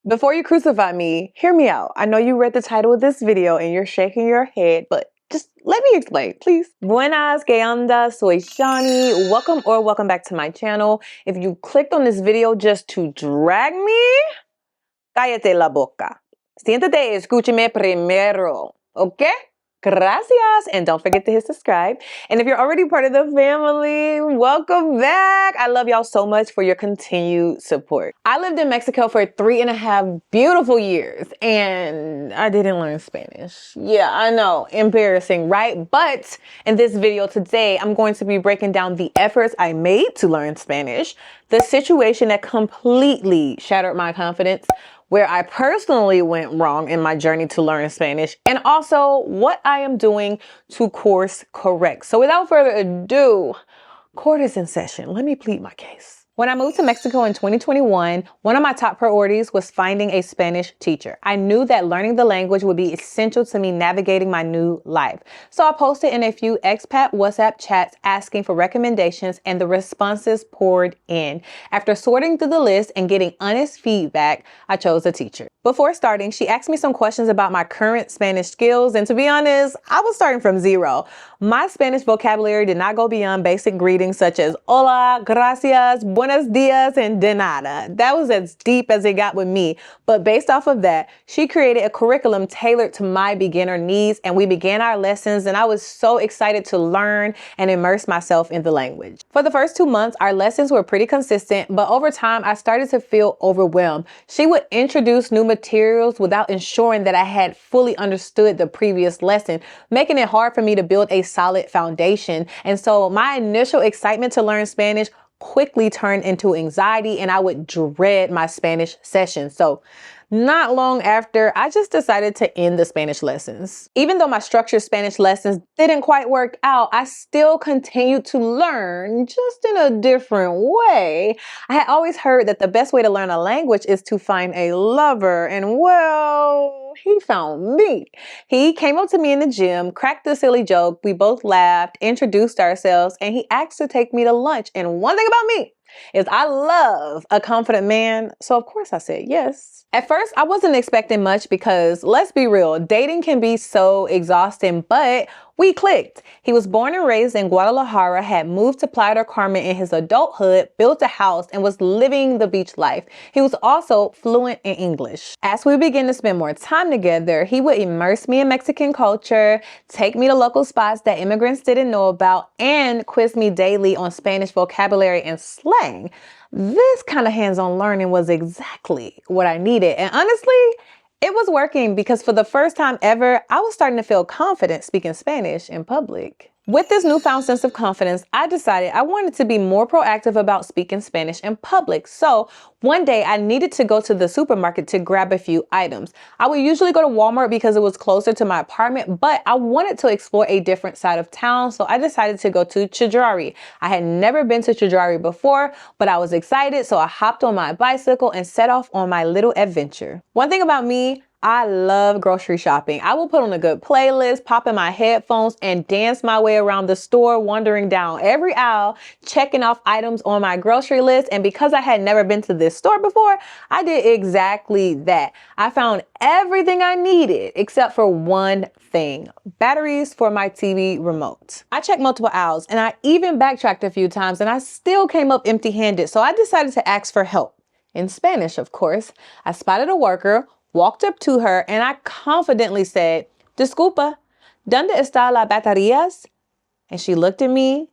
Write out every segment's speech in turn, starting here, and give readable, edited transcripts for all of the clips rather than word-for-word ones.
Before you crucify me, hear me out. I know you read the title of this video and you're shaking your head, but just let me explain, please. Buenas, ¿qué onda? Soy Shawnie. Welcome back to my channel. If you clicked on this video just to drag me, cállate la boca. Siéntate y escúchame primero, ¿ok? Gracias. And don't forget to hit subscribe. And if you're already part of the family, welcome back. I love y'all so much for your continued support. I lived in Mexico for 3.5 beautiful years and I didn't learn Spanish. Yeah, I know, embarrassing, right? But in this video today, I'm going to be breaking down the efforts I made to learn Spanish, the situation that completely shattered my confidence, where I personally went wrong in my journey to learn Spanish, and also what I am doing to course correct. So without further ado, court is in session. Let me plead my case. When I moved to Mexico in 2021, one of my top priorities was finding a Spanish teacher. I knew that learning the language would be essential to me navigating my new life. So I posted in a few expat WhatsApp chats asking for recommendations, and the responses poured in. After sorting through the list and getting honest feedback, I chose a teacher. Before starting, she asked me some questions about my current Spanish skills, and to be honest, I was starting from zero. My Spanish vocabulary did not go beyond basic greetings such as hola, gracias, buenos dias, and de nada. That was as deep as it got with me. But based off of that, she created a curriculum tailored to my beginner needs, and we began our lessons, and I was so excited to learn and immerse myself in the language. For the first 2 months, our lessons were pretty consistent, but over time, I started to feel overwhelmed. She would introduce new materials without ensuring that I had fully understood the previous lesson, making it hard for me to build a solid foundation. And so my initial excitement to learn Spanish quickly turned into anxiety, and I would dread my Spanish sessions. So not long after, I just decided to end the Spanish lessons. Even though my structured Spanish lessons didn't quite work out, I still continued to learn, just in a different way. I had always heard that the best way to learn a language is to find a lover, and well, he found me. He came up to me in the gym, cracked a silly joke, we both laughed, introduced ourselves, and he asked to take me to lunch. And one thing about me is I love a confident man, so of course I said yes. At first, I wasn't expecting much because, let's be real, dating can be so exhausting, but we clicked. He was born and raised in Guadalajara, had moved to Playa del Carmen in his adulthood, built a house, and was living the beach life. He was also fluent in English. As we began to spend more time together, he would immerse me in Mexican culture, take me to local spots that immigrants didn't know about, and quiz me daily on Spanish vocabulary and slang. This kind of hands-on learning was exactly what I needed. And honestly, it was working because for the first time ever, I was starting to feel confident speaking Spanish in public. With this newfound sense of confidence, I decided I wanted to be more proactive about speaking Spanish in public. So one day I needed to go to the supermarket to grab a few items. I would usually go to Walmart because it was closer to my apartment, but I wanted to explore a different side of town. So I decided to go to Chedraui. I had never been to Chedraui before, but I was excited. So I hopped on my bicycle and set off on my little adventure. One thing about me, I love grocery shopping. I will put on a good playlist, pop in my headphones, and dance my way around the store, wandering down every aisle, checking off items on my grocery list. And because I had never been to this store before, I did exactly that. I found everything I needed except for one thing: batteries for my TV remote. I checked multiple aisles and I even backtracked a few times and I still came up empty-handed. So I decided to ask for help. In Spanish, of course. I spotted a worker, walked up to her, and I confidently said, "Disculpa, ¿dónde está las baterías?" And she looked at me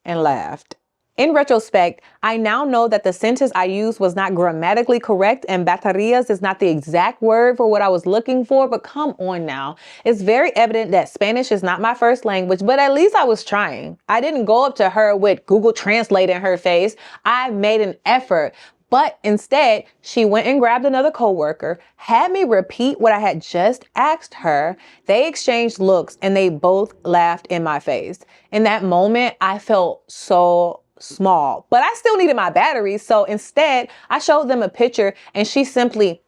and laughed. In retrospect, I now know that the sentence I used was not grammatically correct and baterías is not the exact word for what I was looking for, but come on now. It's very evident that Spanish is not my first language, but at least I was trying. I didn't go up to her with Google Translate in her face. I made an effort. But instead, she went and grabbed another coworker, had me repeat what I had just asked her. They exchanged looks and they both laughed in my face. In that moment, I felt so small, but I still needed my batteries. So instead, I showed them a picture and she simply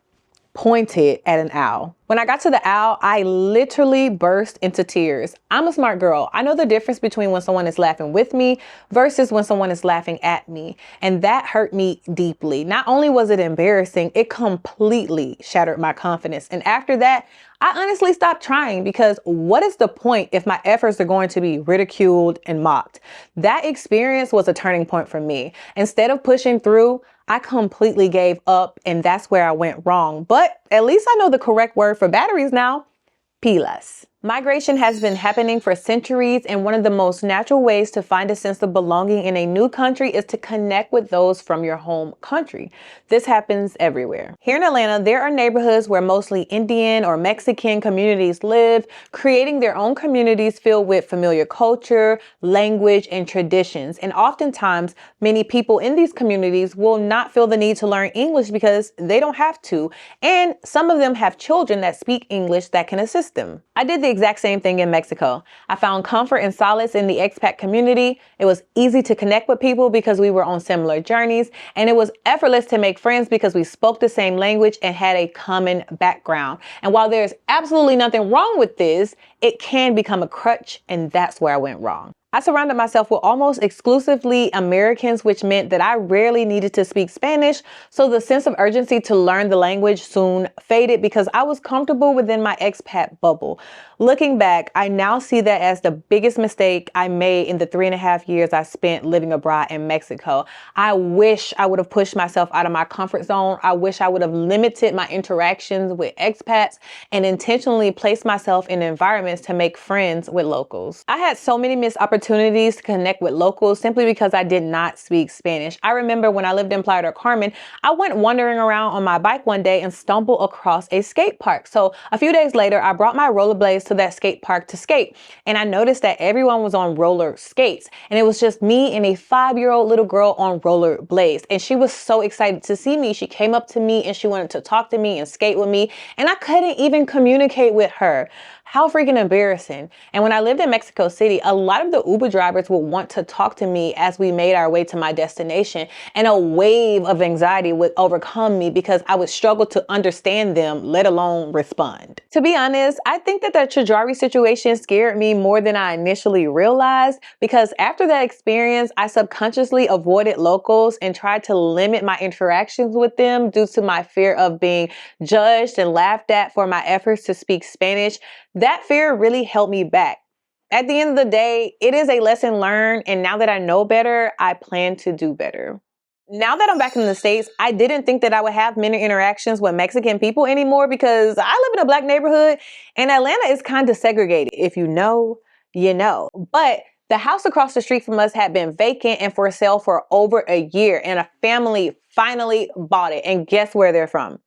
pointed at an owl. When I got to the owl, I literally burst into tears. I'm a smart girl. I know the difference between when someone is laughing with me versus when someone is laughing at me. And that hurt me deeply. Not only was it embarrassing, it completely shattered my confidence. And after that, I honestly stopped trying, because what is the point if my efforts are going to be ridiculed and mocked? That experience was a turning point for me. Instead of pushing through, I completely gave up, and that's where I went wrong. But at least I know the correct word for batteries now: pilas. Migration has been happening for centuries, and one of the most natural ways to find a sense of belonging in a new country is to connect with those from your home country. This happens everywhere. Here in Atlanta, there are neighborhoods where mostly Indian or Mexican communities live, creating their own communities filled with familiar culture, language, and traditions. And oftentimes, many people in these communities will not feel the need to learn English because they don't have to, and some of them have children that speak English that can assist them. I did the exact same thing in Mexico. I found comfort and solace in the expat community. It was easy to connect with people because we were on similar journeys, and it was effortless to make friends because we spoke the same language and had a common background. And while there's absolutely nothing wrong with this, it can become a crutch, and that's where I went wrong. I surrounded myself with almost exclusively Americans, which meant that I rarely needed to speak Spanish, so the sense of urgency to learn the language soon faded because I was comfortable within my expat bubble. Looking back, I now see that as the biggest mistake I made in the 3.5 years I spent living abroad in Mexico. I wish I would have pushed myself out of my comfort zone. I wish I would have limited my interactions with expats and intentionally placed myself in environments to make friends with locals. I had so many missed opportunities to connect with locals simply because I did not speak Spanish. I remember when I lived in Playa del Carmen, I went wandering around on my bike one day and stumbled across a skate park. So a few days later, I brought my rollerblades to that skate park to skate, and I noticed that everyone was on roller skates, and it was just me and a 5-year-old little girl on roller blades. And she was so excited to see me. She came up to me and she wanted to talk to me and skate with me, and I couldn't even communicate with her. How freaking embarrassing. And when I lived in Mexico City, a lot of the Uber drivers would want to talk to me as we made our way to my destination, and a wave of anxiety would overcome me because I would struggle to understand them, let alone respond. To be honest, I think that the Chajari situation scared me more than I initially realized, because after that experience, I subconsciously avoided locals and tried to limit my interactions with them due to my fear of being judged and laughed at for my efforts to speak Spanish. That fear really held me back. At the end of the day, it is a lesson learned, and now that I know better, I plan to do better. Now that I'm back in the States, I didn't think that I would have many interactions with Mexican people anymore because I live in a Black neighborhood, and Atlanta is kind of segregated. If you know, you know. But the house across the street from us had been vacant and for sale for over a year, and a family finally bought it. And guess where they're from?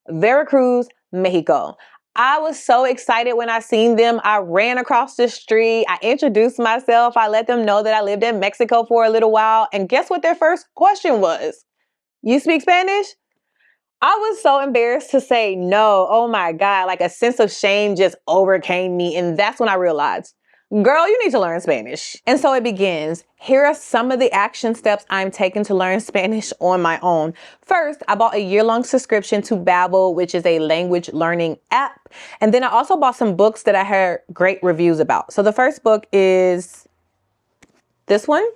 Veracruz, Mexico. I was so excited when I seen them. I ran across the street. I introduced myself. I let them know that I lived in Mexico for a little while. And guess what their first question was? You speak Spanish? I was so embarrassed to say no. Oh my God, like a sense of shame just overcame me. And that's when I realized, girl, you need to learn Spanish. And so it begins. Here are some of the action steps I'm taking to learn Spanish on my own. First, I bought a year-long subscription to Babbel, which is a language learning app. And then I also bought some books that I heard great reviews about. So the first book is this one.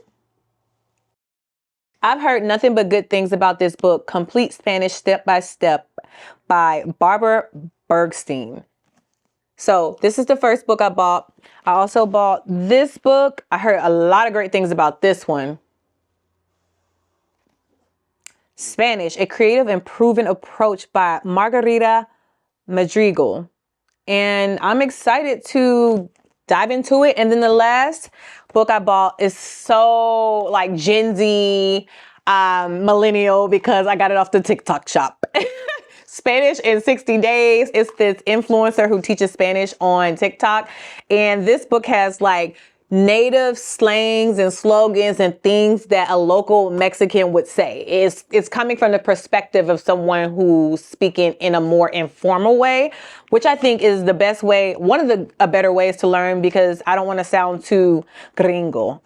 I've heard nothing but good things about this book, Complete Spanish Step by Step by Barbara Bergstein. So this is the first book I bought. I also bought this book. I heard a lot of great things about this one. Spanish, A Creative and Proven Approach by Margarita Madrigal. And I'm excited to dive into it. And then the last book I bought is so like Gen Z, millennial, because I got it off the TikTok shop. Spanish in 60 Days. It's this influencer who teaches Spanish on TikTok. And this book has like native slangs and slogans and things that a local Mexican would say. It's coming from the perspective of someone who's speaking in a more informal way, which I think is the best way, one of the better ways to learn, because I don't want to sound too gringo.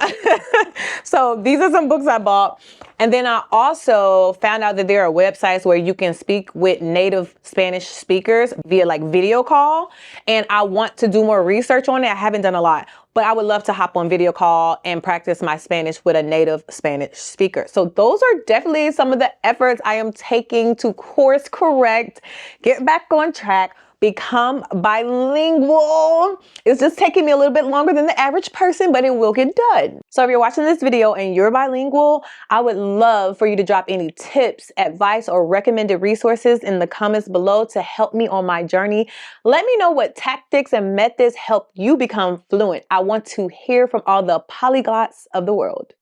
So these are some books I bought. And then I also found out that there are websites where you can speak with native Spanish speakers via like video call. And I want to do more research on it. I haven't done a lot, but I would love to hop on video call and practice my Spanish with a native Spanish speaker. So those are definitely some of the efforts I am taking to course correct, get back on track, become bilingual. It's just taking me a little bit longer than the average person, but it will get done. So if you're watching this video and you're bilingual, I would love for you to drop any tips, advice, or recommended resources in the comments below to help me on my journey. Let me know what tactics and methods help you become fluent. I want to hear from all the polyglots of the world.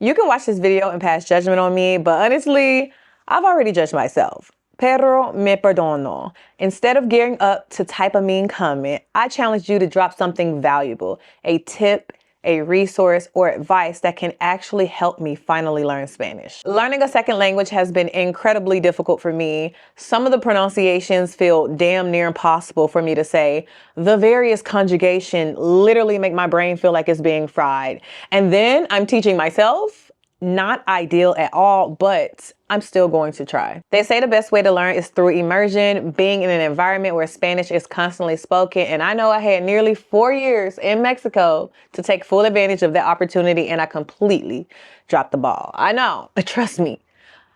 You can watch this video and pass judgment on me, but honestly, I've already judged myself. Pero me perdono. Instead of gearing up to type a mean comment, I challenge you to drop something valuable, a tip, a resource, or advice that can actually help me finally learn Spanish. Learning a second language has been incredibly difficult for me. Some of the pronunciations feel damn near impossible for me to say. The various conjugation literally make my brain feel like it's being fried. And then I'm teaching myself. Not ideal at all, but I'm still going to try. They say the best way to learn is through immersion, being in an environment where Spanish is constantly spoken. And I know I had nearly 4 years in Mexico to take full advantage of that opportunity, and I completely dropped the ball. I know, trust me.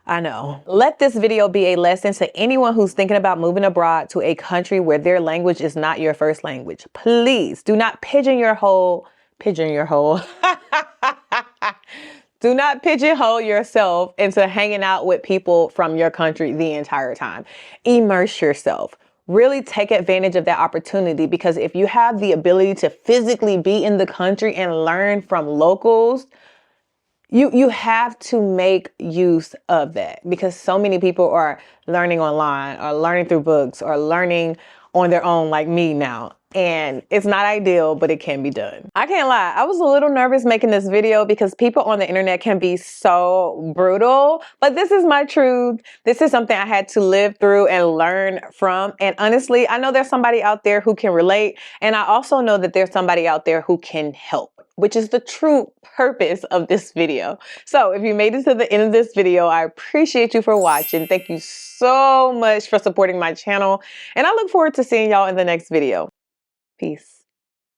I know. Let this video be a lesson to anyone who's thinking about moving abroad to a country where their language is not your first language. Please do not pigeonhole. Do not pigeonhole yourself into hanging out with people from your country the entire time. Immerse yourself. Really take advantage of that opportunity, because if you have the ability to physically be in the country and learn from locals, you have to make use of that, because so many people are learning online or learning through books or learning on their own like me now. And it's not ideal, but it can be done. I can't lie, I was a little nervous making this video because people on the internet can be so brutal, but this is my truth. This is something I had to live through and learn from. And honestly, I know there's somebody out there who can relate. And I also know that there's somebody out there who can help, which is the true purpose of this video. So if you made it to the end of this video, I appreciate you for watching. Thank you so much for supporting my channel. And I look forward to seeing y'all in the next video. Peace.